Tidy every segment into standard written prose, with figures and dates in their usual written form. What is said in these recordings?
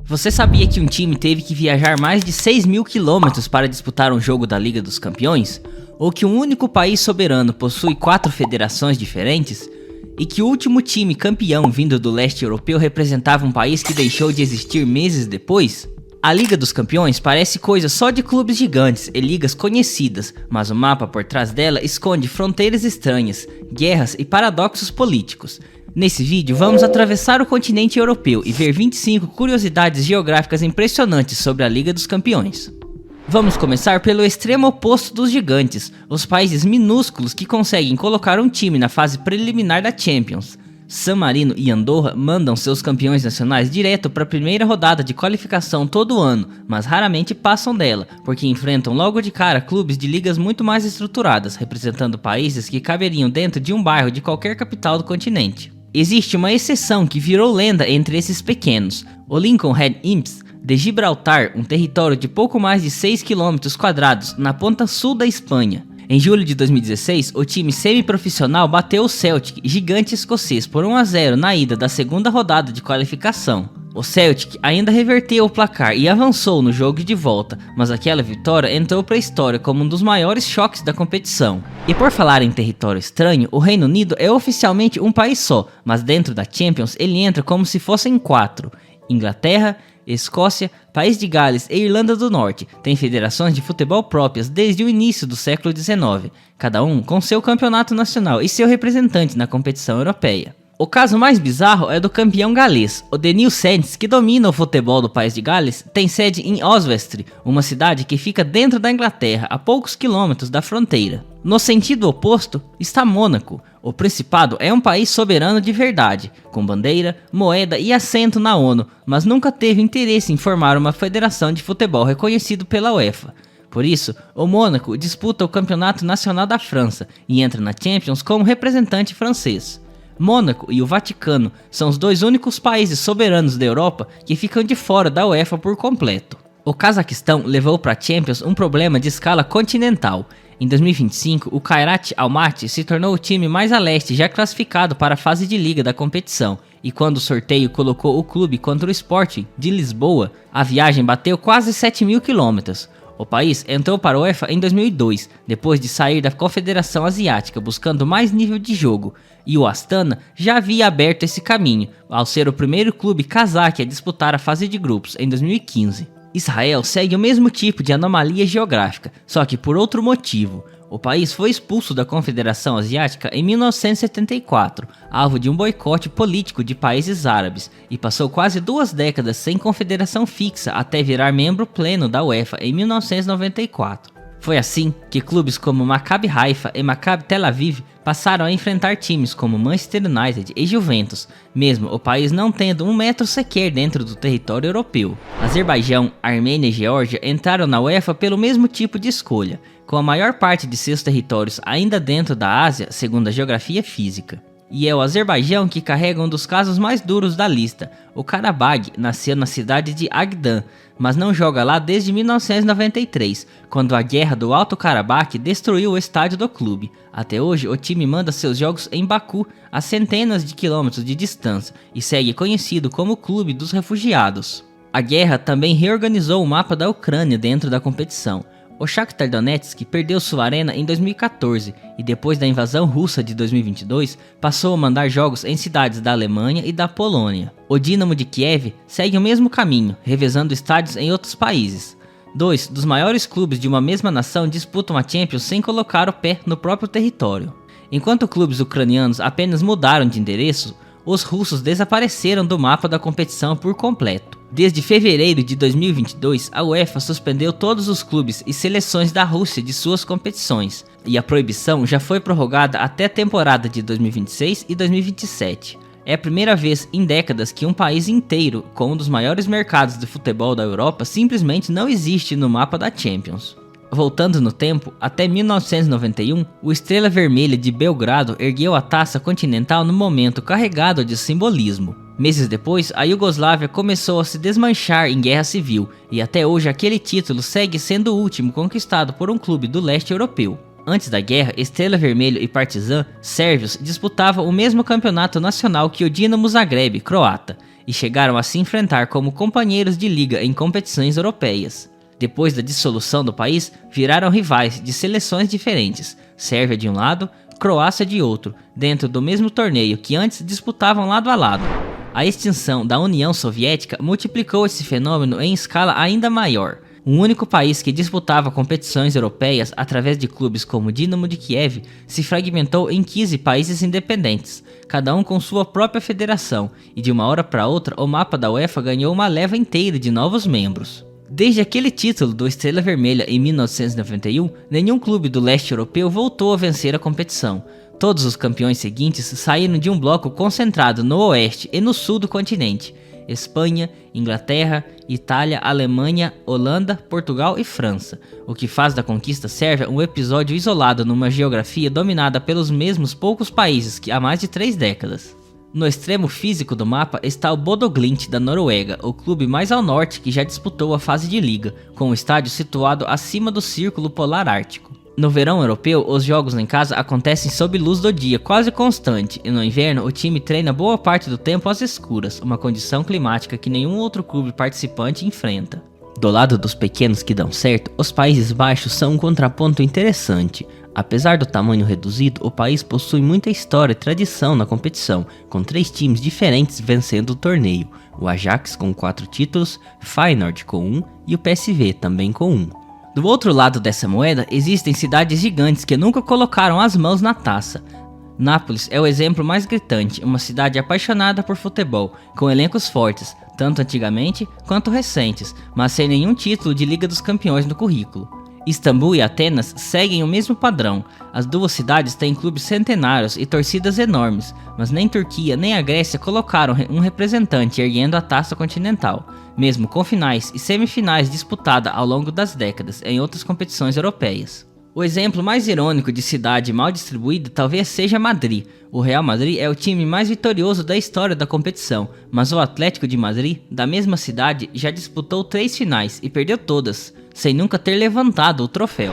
Você sabia que um time teve que viajar mais de 6.000 quilômetros para disputar um jogo da Liga dos Campeões? Ou que um único país soberano possui 4 federações diferentes? E que o último time campeão vindo do leste europeu representava um país que deixou de existir meses depois? A Liga dos Campeões parece coisa só de clubes gigantes e ligas conhecidas, mas o mapa por trás dela esconde fronteiras estranhas, guerras e paradoxos políticos. Nesse vídeo vamos atravessar o continente europeu e ver 25 curiosidades geográficas impressionantes sobre a Liga dos Campeões. Vamos começar pelo extremo oposto dos gigantes, os países minúsculos que conseguem colocar um time na fase preliminar da Champions. San Marino e Andorra mandam seus campeões nacionais direto para a primeira rodada de qualificação todo ano, mas raramente passam dela, porque enfrentam logo de cara clubes de ligas muito mais estruturadas, representando países que caberiam dentro de um bairro de qualquer capital do continente. Existe uma exceção que virou lenda entre esses pequenos, o Lincoln Red Imps de Gibraltar, um território de pouco mais de 6 km quadrados na ponta sul da Espanha. Em julho de 2016, o time semi-profissional bateu o Celtic, gigante escocês, por 1-0 na ida da segunda rodada de qualificação. O Celtic ainda reverteu o placar e avançou no jogo de volta, mas aquela vitória entrou para a história como um dos maiores choques da competição. E por falar em território estranho, o Reino Unido é oficialmente um país só, mas dentro da Champions ele entra como se fossem 4. Inglaterra, Escócia, País de Gales e Irlanda do Norte têm federações de futebol próprias desde o início do século XIX, cada um com seu campeonato nacional e seu representante na competição europeia. O caso mais bizarro é do campeão galês. O The New Saints, que domina o futebol do País de Gales, tem sede em Oswestry, uma cidade que fica dentro da Inglaterra, a poucos quilômetros da fronteira. No sentido oposto está Mônaco. O Principado é um país soberano de verdade, com bandeira, moeda e assento na ONU, mas nunca teve interesse em formar uma federação de futebol reconhecido pela UEFA. Por isso, o Mônaco disputa o Campeonato Nacional da França e entra na Champions como representante francês. Mônaco e o Vaticano são os dois únicos países soberanos da Europa que ficam de fora da UEFA por completo. O Cazaquistão levou para a Champions um problema de escala continental. Em 2025, o Kairat Almaty se tornou o time mais a leste já classificado para a fase de liga da competição, e quando o sorteio colocou o clube contra o Sporting de Lisboa, a viagem bateu quase 7.000 quilômetros. O país entrou para a UEFA em 2002, depois de sair da Confederação Asiática buscando mais nível de jogo, e o Astana já havia aberto esse caminho, ao ser o primeiro clube cazaque a disputar a fase de grupos em 2015. Israel segue o mesmo tipo de anomalia geográfica, só que por outro motivo. O país foi expulso da Confederação Asiática em 1974, alvo de um boicote político de países árabes, e passou quase 2 décadas sem confederação fixa até virar membro pleno da UEFA em 1994. Foi assim que clubes como Maccabi Haifa e Maccabi Tel Aviv passaram a enfrentar times como Manchester United e Juventus, mesmo o país não tendo um metro sequer dentro do território europeu. Azerbaijão, Armênia e Geórgia entraram na UEFA pelo mesmo tipo de escolha, com a maior parte de seus territórios ainda dentro da Ásia, segundo a geografia física. E é o Azerbaijão que carrega um dos casos mais duros da lista. O Karabag nasceu na cidade de Agdan, mas não joga lá desde 1993, quando a guerra do Alto Karabakh destruiu o estádio do clube. Até hoje, o time manda seus jogos em Baku, a centenas de quilômetros de distância, e segue conhecido como o Clube dos Refugiados. A guerra também reorganizou o mapa da Ucrânia dentro da competição. O Shakhtar Donetsk perdeu sua arena em 2014 e depois da invasão russa de 2022 passou a mandar jogos em cidades da Alemanha e da Polônia. O Dinamo de Kiev segue o mesmo caminho, revezando estádios em outros países. 2 dos maiores clubes de uma mesma nação disputam a Champions sem colocar o pé no próprio território. Enquanto clubes ucranianos apenas mudaram de endereço, os russos desapareceram do mapa da competição por completo. Desde fevereiro de 2022, a UEFA suspendeu todos os clubes e seleções da Rússia de suas competições, e a proibição já foi prorrogada até a temporada de 2026 e 2027. É a primeira vez em décadas que um país inteiro, com um dos maiores mercados de futebol da Europa, simplesmente não existe no mapa da Champions. Voltando no tempo, até 1991, o Estrela Vermelha de Belgrado ergueu a taça continental no momento carregado de simbolismo. Meses depois, a Iugoslávia começou a se desmanchar em guerra civil, e até hoje aquele título segue sendo o último conquistado por um clube do leste europeu. Antes da guerra, Estrela Vermelho e Partizan, sérvios, disputavam o mesmo campeonato nacional que o Dinamo Zagreb, croata. e chegaram a se enfrentar como companheiros de liga em competições europeias. Depois da dissolução do país, viraram rivais de seleções diferentes, Sérvia de um lado, Croácia de outro, dentro do mesmo torneio que antes disputavam lado a lado. A extinção da União Soviética multiplicou esse fenômeno em escala ainda maior. O único país que disputava competições europeias através de clubes como o Dinamo de Kiev se fragmentou em 15 países independentes, cada um com sua própria federação, e de uma hora para outra o mapa da UEFA ganhou uma leva inteira de novos membros. Desde aquele título do Estrela Vermelha em 1991, nenhum clube do leste europeu voltou a vencer a competição. Todos os campeões seguintes saíram de um bloco concentrado no oeste e no sul do continente: Espanha, Inglaterra, Itália, Alemanha, Holanda, Portugal e França, o que faz da conquista sérvia um episódio isolado numa geografia dominada pelos mesmos poucos países que há mais de 3 décadas. No extremo físico do mapa está o Bodo Glimt da Noruega, o clube mais ao norte que já disputou a fase de liga, com o estádio situado acima do Círculo Polar Ártico. No verão europeu, os jogos em casa acontecem sob luz do dia quase constante, e no inverno o time treina boa parte do tempo às escuras, uma condição climática que nenhum outro clube participante enfrenta. Do lado dos pequenos que dão certo, os Países Baixos são um contraponto interessante. Apesar do tamanho reduzido, o país possui muita história e tradição na competição, com 3 times diferentes vencendo o torneio: o Ajax com 4 títulos, Feyenoord com 1 e o PSV também com 1. Do outro lado dessa moeda, existem cidades gigantes que nunca colocaram as mãos na taça. Nápoles é o exemplo mais gritante, uma cidade apaixonada por futebol, com elencos fortes, tanto antigamente quanto recentes, mas sem nenhum título de Liga dos Campeões no currículo. Istambul e Atenas seguem o mesmo padrão. As duas cidades têm clubes centenários e torcidas enormes, mas nem Turquia nem a Grécia colocaram um representante erguendo a taça continental, mesmo com finais e semifinais disputada ao longo das décadas em outras competições europeias. O exemplo mais irônico de cidade mal distribuída talvez seja Madrid. O Real Madrid é o time mais vitorioso da história da competição, mas o Atlético de Madrid, da mesma cidade, já disputou 3 finais e perdeu todas, sem nunca ter levantado o troféu.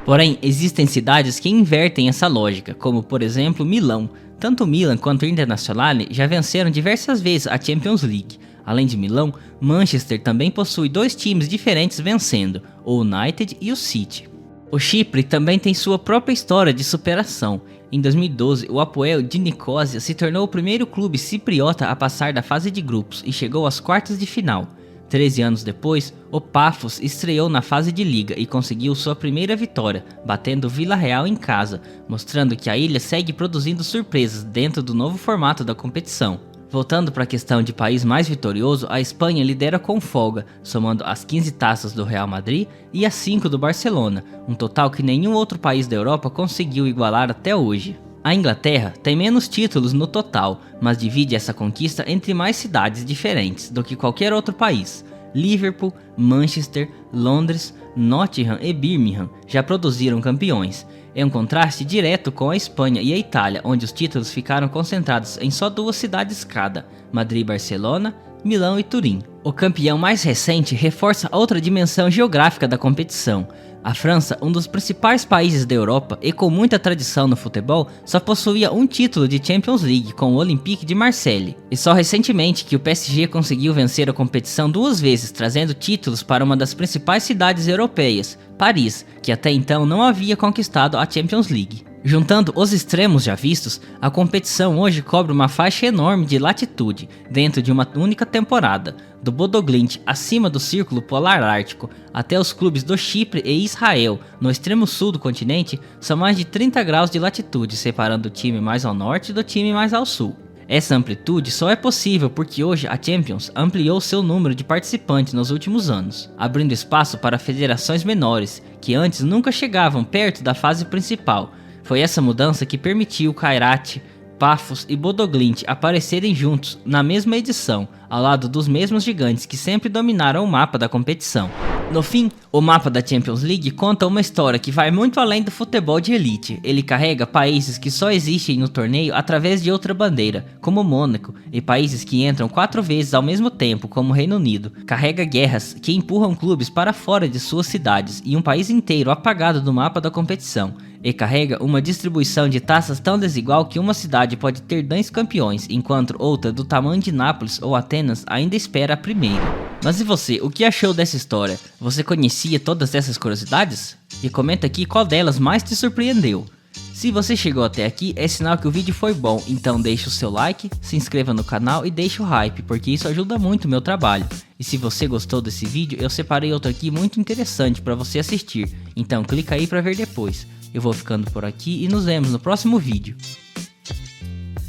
Porém, existem cidades que invertem essa lógica, como por exemplo Milão. Tanto o Milan quanto o Internazionale já venceram diversas vezes a Champions League. Além de Milão, Manchester também possui 2 times diferentes vencendo, o United e o City. O Chipre também tem sua própria história de superação. Em 2012, o Apoel de Nicosia se tornou o primeiro clube cipriota a passar da fase de grupos e chegou às quartas de final. 13 anos depois, o Paphos estreou na fase de liga e conseguiu sua primeira vitória, batendo o Villarreal em casa, mostrando que a ilha segue produzindo surpresas dentro do novo formato da competição. Voltando para a questão de país mais vitorioso, a Espanha lidera com folga, somando as 15 taças do Real Madrid e as 5 do Barcelona, um total que nenhum outro país da Europa conseguiu igualar até hoje. A Inglaterra tem menos títulos no total, mas divide essa conquista entre mais cidades diferentes do que qualquer outro país. Liverpool, Manchester, Londres, Nottingham e Birmingham já produziram campeões. É um contraste direto com a Espanha e a Itália, onde os títulos ficaram concentrados em só 2 cidades cada: Madrid e Barcelona, Milão e Turim. O campeão mais recente reforça outra dimensão geográfica da competição. A França, um dos principais países da Europa e com muita tradição no futebol, só possuía um título de Champions League com o Olympique de Marseille. E só recentemente que o PSG conseguiu vencer a competição 2 vezes, trazendo títulos para uma das principais cidades europeias, Paris, que até então não havia conquistado a Champions League. Juntando os extremos já vistos, a competição hoje cobre uma faixa enorme de latitude dentro de uma única temporada, do Bodo Glimt acima do Círculo Polar Ártico até os clubes do Chipre e Israel, no extremo sul do continente, são mais de 30 graus de latitude, separando o time mais ao norte do time mais ao sul. Essa amplitude só é possível porque hoje a Champions ampliou seu número de participantes nos últimos anos, abrindo espaço para federações menores, que antes nunca chegavam perto da fase principal. Foi essa mudança que permitiu Kairat, Paphos e Bodo Glimt aparecerem juntos na mesma edição, ao lado dos mesmos gigantes que sempre dominaram o mapa da competição. No fim, o mapa da Champions League conta uma história que vai muito além do futebol de elite. Ele carrega países que só existem no torneio através de outra bandeira, como Mônaco, e países que entram 4 vezes ao mesmo tempo, como o Reino Unido. Carrega guerras que empurram clubes para fora de suas cidades e um país inteiro apagado do mapa da competição. e carrega uma distribuição de taças tão desigual que uma cidade pode ter 10 campeões, enquanto outra do tamanho de Nápoles ou Atenas ainda espera a primeira. Mas e você, o que achou dessa história? Você conhecia todas essas curiosidades? E comenta aqui qual delas mais te surpreendeu. Se você chegou até aqui, é sinal que o vídeo foi bom, então deixa o seu like, se inscreva no canal e deixa o hype, porque isso ajuda muito o meu trabalho. E se você gostou desse vídeo, eu separei outro aqui muito interessante para você assistir, então clica aí para ver depois. Eu vou ficando por aqui e nos vemos no próximo vídeo.